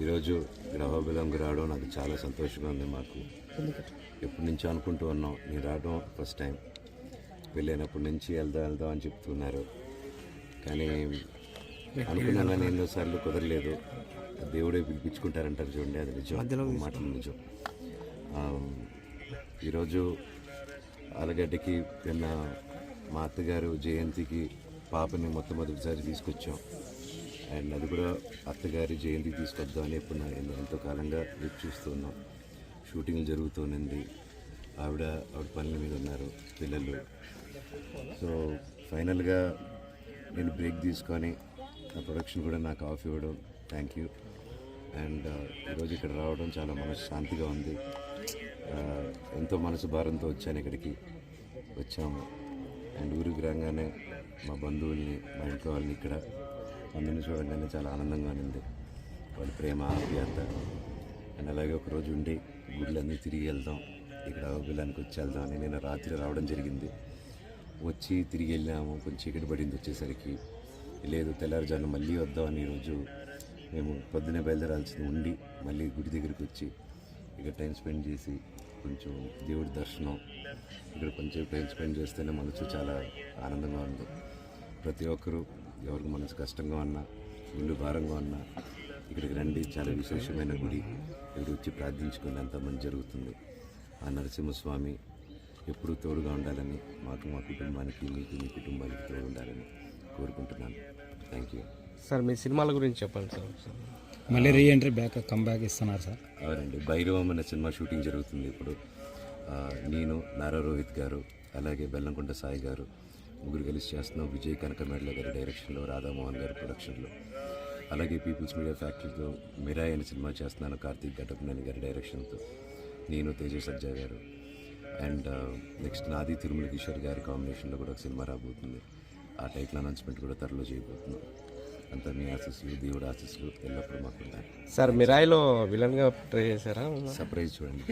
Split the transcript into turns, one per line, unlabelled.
ఈరోజు ఇక్కడ అహోబిలంకి రావడం నాకు చాలా సంతోషంగా ఉంది. మాకు ఎప్పటి నుంచో అనుకుంటూ ఉన్నాం, నేను రావడం ఫస్ట్ టైం. వెళ్ళినప్పటి నుంచి వెళ్దాం అని చెప్తున్నారు, కానీ అనుకున్నాను కానీ ఎన్నోసార్లు కుదరలేదు. దేవుడే పిలిపించుకుంటారంటారు చూడండి, అది నిజం, మాటలు నిజం. ఈరోజు ఆలగడ్డకి నిన్న మా అత్తగారు జయంతికి పాపని మొట్టమొదటిసారి తీసుకొచ్చాం. అండ్ అది కూడా అత్తగారి జయంతి తీసుకొద్దామని ఎప్పుడు ఎంతో కాలంగా వెయిట్ చూస్తున్నాం. షూటింగ్ జరుగుతూనండి, ఆవిడ పనుల మీద ఉన్నారు, పిల్లలు. సో ఫైనల్గా నేను బ్రేక్ తీసుకొని ఆ ప్రొడక్షన్ కూడా నాకు ఆఫ్ ఇవ్వడం థ్యాంక్ యూ. అండ్ ఈరోజు ఇక్కడ రావడం చాలా మనశ్శాంతిగా ఉంది. ఎంతో మనసు భారంతో వచ్చాను, ఇక్కడికి వచ్చాము. అండ్ ఊరికి రాగానే మా బంధువుల్ని, మా ఇంట్లో వాళ్ళని, ఇక్కడ అందరిని చూడగానే చాలా ఆనందంగా ఉంది. వాళ్ళ ప్రేమ, ఆప్యాయత. అండ్ అలాగే ఒకరోజు ఉండి గుళ్ళన్నీ తిరిగి వెళ్దాం, ఇక్కడ అహోబిలానికి వచ్చి వెళ్దాం అని నేను రాత్రి రావడం జరిగింది. వచ్చి తిరిగి వెళ్ళాము, కొంచెం చీకటి పడింది వచ్చేసరికి. లేదు, తెల్లారుజామున మళ్ళీ వద్దామని ఈరోజు మేము పొద్దున్నే బయలుదేరాల్సింది ఉండి మళ్ళీ గుడి దగ్గరికి వచ్చి ఇక్కడ టైం స్పెండ్ చేసి కొంచెం దేవుడి దర్శనం, ఇక్కడ కొంచెం టైం స్పెండ్ చేస్తేనే మనసు చాలా ఆనందంగా ఉంది. ప్రతి ఒక్కరూ ఎవరికి మనసు కష్టంగా ఉన్నా, ఇల్లు భారంగా ఉన్నా ఇక్కడికి రండి. చాలా విశేషమైన గుడి, ఇక్కడ వచ్చి ప్రార్థించుకుని అంత మంచి జరుగుతుంది. ఆ నరసింహస్వామి ఎప్పుడూ తోడుగా ఉండాలని, మాకు, మా కుటుంబానికి, మీకు, మీ కుటుంబానికి తోడు ఉండాలని కోరుకుంటున్నాను. Thank you
sir. మీ సినిమాల గురించి చెప్పండి సార్.
మళ్ళీ రీఎంట్రీ కమ్బ్యాక్ ఇస్తున్నారు సార్?
అవునండి, భైరవం అనే సినిమా షూటింగ్ జరుగుతుంది ఇప్పుడు. నేను, నారా రోహిత్ గారు, అలాగే బెల్లంకొండ సాయి గారు ముగ్గురు కలిసి చేస్తున్నాం. విజయ్ కనకమేడల గారి డైరెక్షన్లో, రాధామోహన్ గారి ప్రొడక్షన్లో. అలాగే పీపుల్స్ మీడియా ఫ్యాక్టరీతో మిరాయ్ అనే సినిమా చేస్తున్నాను, కార్తీక్ ఘటప్నేని గారి డైరెక్షన్తో. నేను, తేజ సజ్జా గారు. అండ్ నెక్స్ట్ నాది తిరుమల కిషోర్ గారి కాంబినేషన్లో కూడా ఒక సినిమా రాబోతుంది. ఆ టైటిల్ అనౌన్స్మెంట్ కూడా త్వరలో చేయబోతున్నాం. అంతా మీ ఆశీస్సులు, దేవుడు ఆశీస్సులు ఎల్లప్పుడూ మాకు ఉంటాయి
సార్. మిరాయిలో విలన్గా ట్రై చేశారా?
సర్ప్రైజ్ చూడండి.